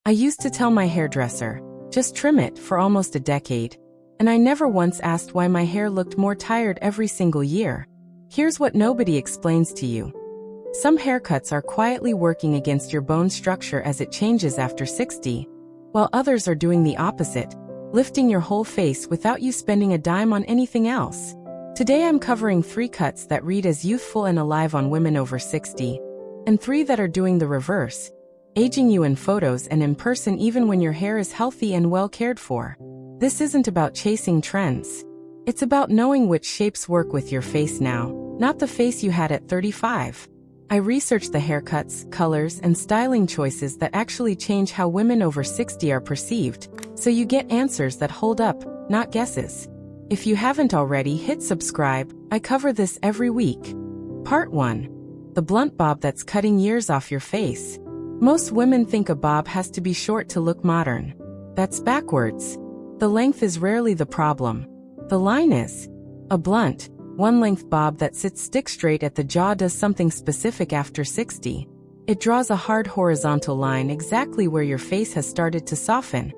I used to tell my hairdresser, just trim it, for almost a decade, and I never once asked why my hair looked more tired every single year. Here's what nobody explains to you. Some haircuts are quietly working against your bone structure as it changes after 60, while others are doing the opposite, lifting your whole face without you spending a dime on anything else. Today I'm covering 3 cuts that read as youthful and alive on women over 60, and 3 that are doing the reverse, aging you in photos and in person even when your hair is healthy and well cared for. This isn't about chasing trends. It's about knowing which shapes work with your face now, not the face you had at 35. I researched the haircuts, colors, and styling choices that actually change how women over 60 are perceived, so you get answers that hold up, not guesses. If you haven't already, hit subscribe. I cover this every week. Part 1. The blunt bob that's cutting years off your face. Most women think a bob has to be short to look modern. That's backwards. The length is rarely the problem. The line is. A blunt, one-length bob that sits stick straight at the jaw does something specific after 60. It draws a hard horizontal line exactly where your face has started to soften.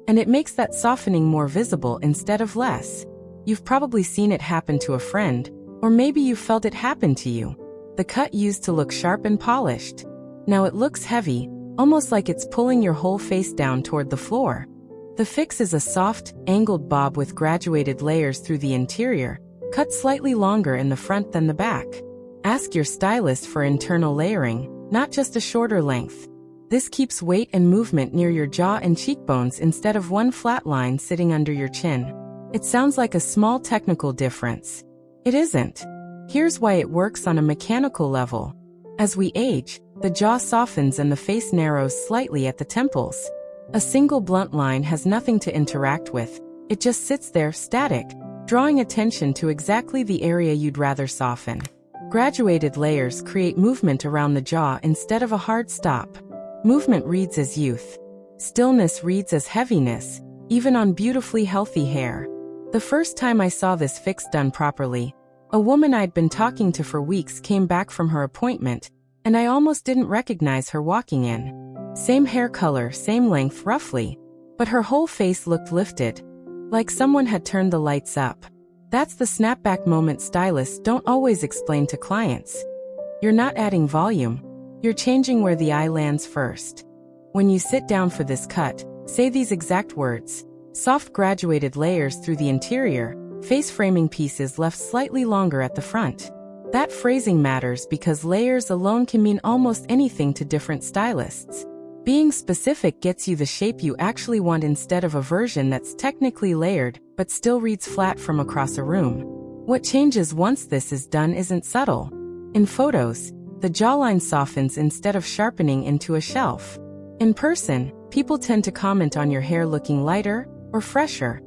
And it makes that softening more visible instead of less. You've probably seen it happen to a friend, or maybe you felt it happen to you. The cut used to look sharp and polished. Now it looks heavy, almost like it's pulling your whole face down toward the floor. The fix is a soft, angled bob with graduated layers through the interior, cut slightly longer in the front than the back. Ask your stylist for internal layering, not just a shorter length. This keeps weight and movement near your jaw and cheekbones instead of one flat line sitting under your chin. It sounds like a small technical difference. It isn't. Here's why it works on a mechanical level. As we age, the jaw softens and the face narrows slightly at the temples. A single blunt line has nothing to interact with. It just sits there, static, drawing attention to exactly the area you'd rather soften. Graduated layers create movement around the jaw instead of a hard stop. Movement reads as youth. Stillness reads as heaviness, even on beautifully healthy hair. The first time I saw this fix done properly, a woman I'd been talking to for weeks came back from her appointment, and I almost didn't recognize her walking in. Same hair color, same length roughly, but her whole face looked lifted, like someone had turned the lights up. That's the snapback moment stylists don't always explain to clients. You're not adding volume, you're changing where the eye lands first. When you sit down for this cut, say these exact words. Soft graduated layers through the interior, face framing pieces left slightly longer at the front. That phrasing matters because layers alone can mean almost anything to different stylists. Being specific gets you the shape you actually want instead of a version that's technically layered but still reads flat from across a room. What changes once this is done isn't subtle. In photos, the jawline softens instead of sharpening into a shelf. In person, people tend to comment on your hair looking lighter or fresher,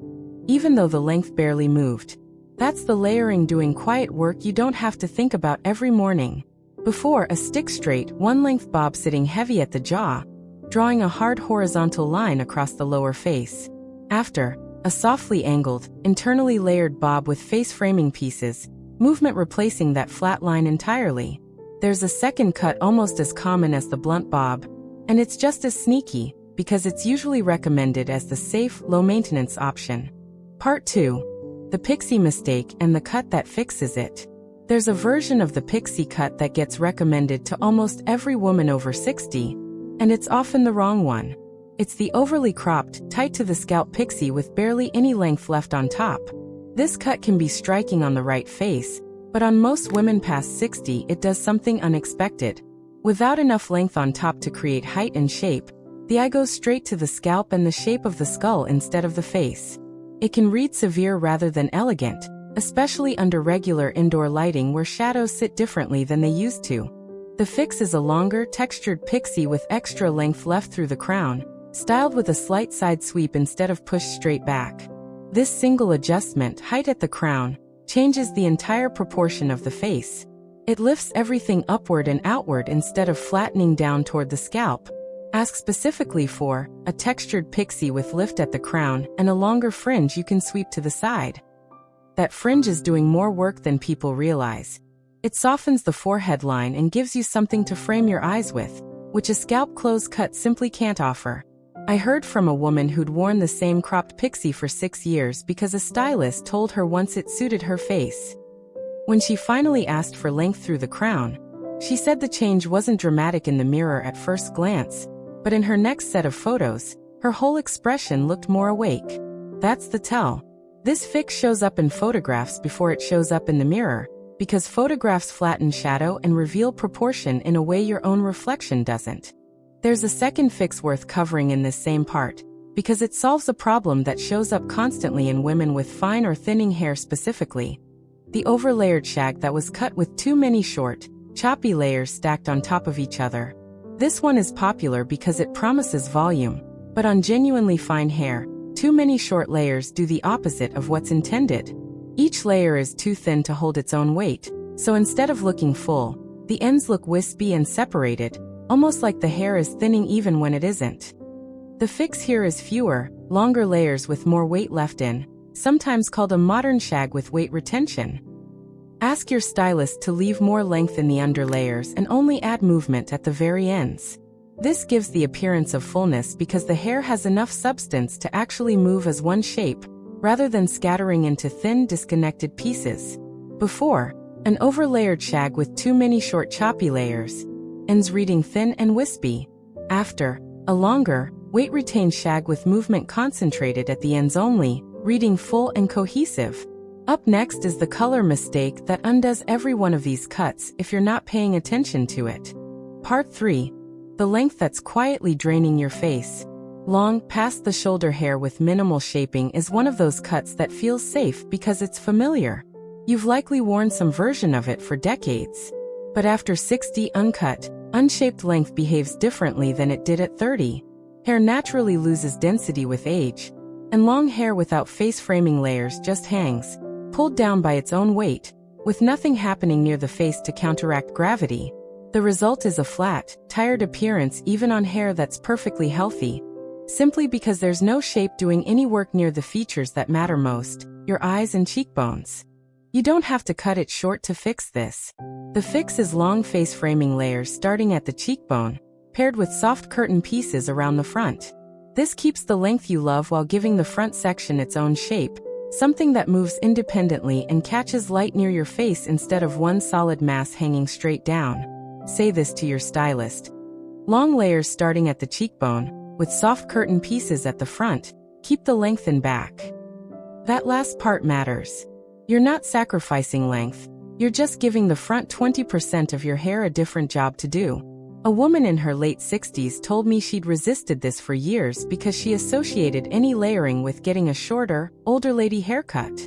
even though the length barely moved. That's the layering doing quiet work you don't have to think about every morning. Before, a stick straight, one-length bob sitting heavy at the jaw, drawing a hard horizontal line across the lower face. After, a softly angled, internally layered bob with face framing pieces, movement replacing that flat line entirely. There's a second cut almost as common as the blunt bob, and it's just as sneaky, because it's usually recommended as the safe, low-maintenance option. Part 2. The Pixie mistake and the cut that fixes it. There's a version of the Pixie cut that gets recommended to almost every woman over 60, and it's often the wrong one. It's the overly cropped, tight to the scalp Pixie with barely any length left on top. This cut can be striking on the right face, but on most women past 60 it does something unexpected. Without enough length on top to create height and shape, the eye goes straight to the scalp and the shape of the skull instead of the face. It can read severe rather than elegant, especially under regular indoor lighting where shadows sit differently than they used to. The fix is a longer, textured Pixie with extra length left through the crown, styled with a slight side sweep instead of pushed straight back. This single adjustment, height at the crown, changes the entire proportion of the face. It lifts everything upward and outward instead of flattening down toward the scalp. Ask specifically for a textured Pixie with lift at the crown and a longer fringe you can sweep to the side. That fringe is doing more work than people realize. It softens the forehead line and gives you something to frame your eyes with, which a scalp close cut simply can't offer. I heard from a woman who'd worn the same cropped Pixie for 6 years because a stylist told her once it suited her face. When she finally asked for length through the crown, she said the change wasn't dramatic in the mirror at first glance, but in her next set of photos, her whole expression looked more awake. That's the tell. This fix shows up in photographs before it shows up in the mirror, because photographs flatten shadow and reveal proportion in a way your own reflection doesn't. There's a second fix worth covering in this same part, because it solves a problem that shows up constantly in women with fine or thinning hair specifically. The overlayered shag that was cut with too many short, choppy layers stacked on top of each other. This one is popular because it promises volume, but on genuinely fine hair, too many short layers do the opposite of what's intended. Each layer is too thin to hold its own weight, so instead of looking full, the ends look wispy and separated, almost like the hair is thinning even when it isn't. The fix here is fewer, longer layers with more weight left in, sometimes called a modern shag with weight retention. Ask your stylist to leave more length in the underlayers and only add movement at the very ends. This gives the appearance of fullness because the hair has enough substance to actually move as one shape, rather than scattering into thin, disconnected pieces. Before, an overlayered shag with too many short choppy layers, ends reading thin and wispy. After, a longer, weight-retained shag with movement concentrated at the ends only, reading full and cohesive. Up next is the color mistake that undoes every one of these cuts if you're not paying attention to it. Part 3. The length that's quietly draining your face. Long, past the shoulder hair with minimal shaping is one of those cuts that feels safe because it's familiar. You've likely worn some version of it for decades. But after 60, uncut, unshaped length behaves differently than it did at 30. Hair naturally loses density with age, and long hair without face-framing layers just hangs, pulled down by its own weight, with nothing happening near the face to counteract gravity. The result is a flat, tired appearance even on hair that's perfectly healthy, simply because there's no shape doing any work near the features that matter most, your eyes and cheekbones. You don't have to cut it short to fix this. The fix is long face-framing layers starting at the cheekbone, paired with soft curtain pieces around the front. This keeps the length you love while giving the front section its own shape, something that moves independently and catches light near your face instead of one solid mass hanging straight down. Say this to your stylist. Long layers starting at the cheekbone, with soft curtain pieces at the front, keep the length in back. That last part matters. You're not sacrificing length, you're just giving the front 20% of your hair a different job to do. A woman in her late 60s told me she'd resisted this for years because she associated any layering with getting a shorter, older lady haircut.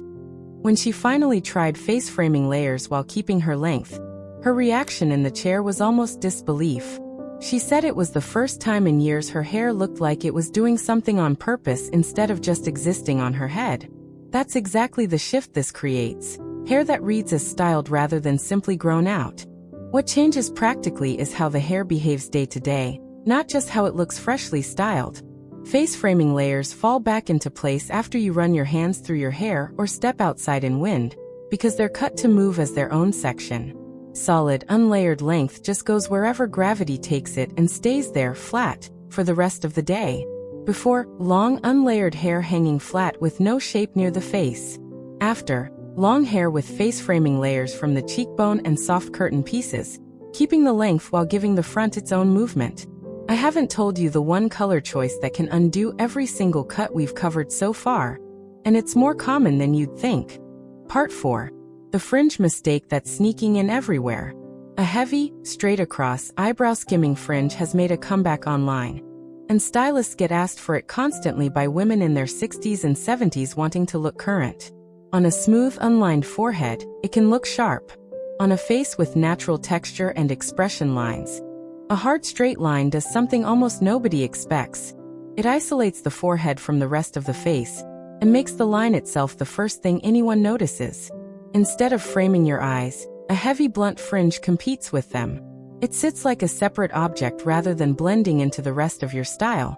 When she finally tried face-framing layers while keeping her length, her reaction in the chair was almost disbelief. She said it was the first time in years her hair looked like it was doing something on purpose instead of just existing on her head. That's exactly the shift this creates. Hair that reads as styled rather than simply grown out. What changes practically is how the hair behaves day to day, not just how it looks freshly styled. Face-framing layers fall back into place after you run your hands through your hair or step outside in wind, because they're cut to move as their own section. Solid, unlayered length just goes wherever gravity takes it and stays there, flat, for the rest of the day. Before, long, unlayered hair hanging flat with no shape near the face. After, long hair with face-framing layers from the cheekbone and soft curtain pieces, keeping the length while giving the front its own movement. I haven't told you the one color choice that can undo every single cut we've covered so far, and it's more common than you'd think. Part 4. The fringe mistake that's sneaking in everywhere. A heavy, straight-across, eyebrow-skimming fringe has made a comeback online, and stylists get asked for it constantly by women in their 60s and 70s wanting to look current. On a smooth, unlined forehead, it can look sharp. On a face with natural texture and expression lines, a hard straight line does something almost nobody expects. It isolates the forehead from the rest of the face, and makes the line itself the first thing anyone notices. Instead of framing your eyes, a heavy blunt fringe competes with them. It sits like a separate object rather than blending into the rest of your style,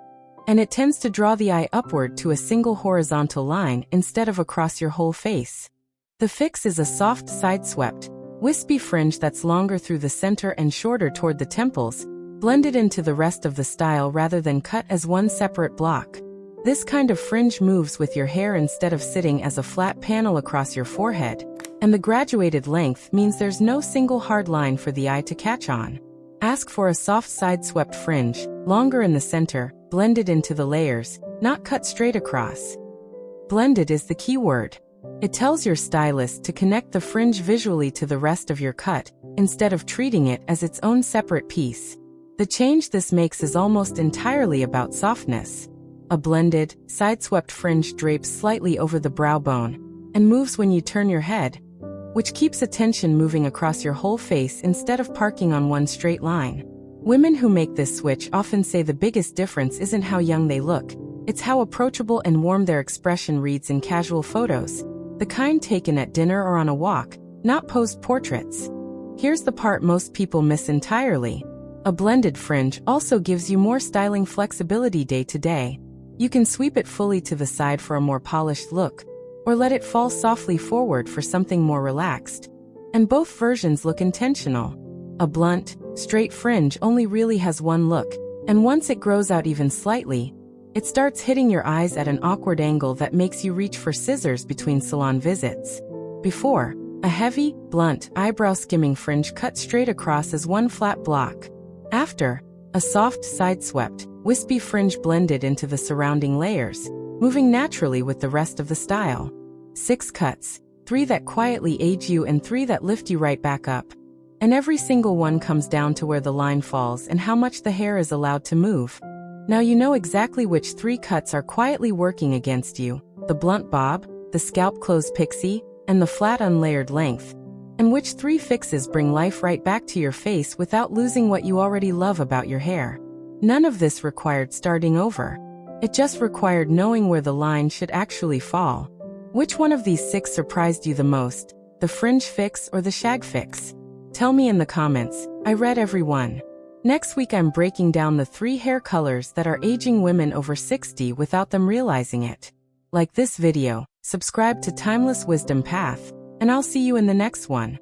and it tends to draw the eye upward to a single horizontal line instead of across your whole face. The fix is a soft, side-swept, wispy fringe that's longer through the center and shorter toward the temples, Blend it into the rest of the style rather than cut as one separate block. This kind of fringe moves with your hair instead of sitting as a flat panel across your forehead, and the graduated length means there's no single hard line for the eye to catch on. Ask for a soft side-swept fringe, longer in the center, blended into the layers, not cut straight across. Blended is the key word. It tells your stylist to connect the fringe visually to the rest of your cut, instead of treating it as its own separate piece. The change this makes is almost entirely about softness. A blended, side-swept fringe drapes slightly over the brow bone, and moves when you turn your head, which keeps attention moving across your whole face instead of parking on one straight line. Women who make this switch often say the biggest difference isn't how young they look, it's how approachable and warm their expression reads in casual photos, the kind taken at dinner or on a walk, not posed portraits. Here's the part most people miss entirely. A blended fringe also gives you more styling flexibility day to day. You can sweep it fully to the side for a more polished look, or let it fall softly forward for something more relaxed. And both versions look intentional. A blunt, straight fringe only really has one look, and once it grows out even slightly, it starts hitting your eyes at an awkward angle that makes you reach for scissors between salon visits. Before, a heavy, blunt, eyebrow-skimming fringe cut straight across as one flat block. After, a soft, side-swept, wispy fringe blended into the surrounding layers, moving naturally with the rest of the style. 6 cuts, 3 that quietly age you and 3 that lift you right back up. And every single one comes down to where the line falls and how much the hair is allowed to move. Now you know exactly which 3 cuts are quietly working against you: the blunt bob, the scalp close pixie, and the flat unlayered length. And which 3 fixes bring life right back to your face without losing what you already love about your hair. None of this required starting over. It just required knowing where the line should actually fall. Which one of these 6 surprised you the most, the fringe fix or the shag fix? Tell me in the comments. I read every one. Next week I'm breaking down the 3 hair colors that are aging women over 60 without them realizing it. Like this video, subscribe to Timeless Wisdom Path, and I'll see you in the next one.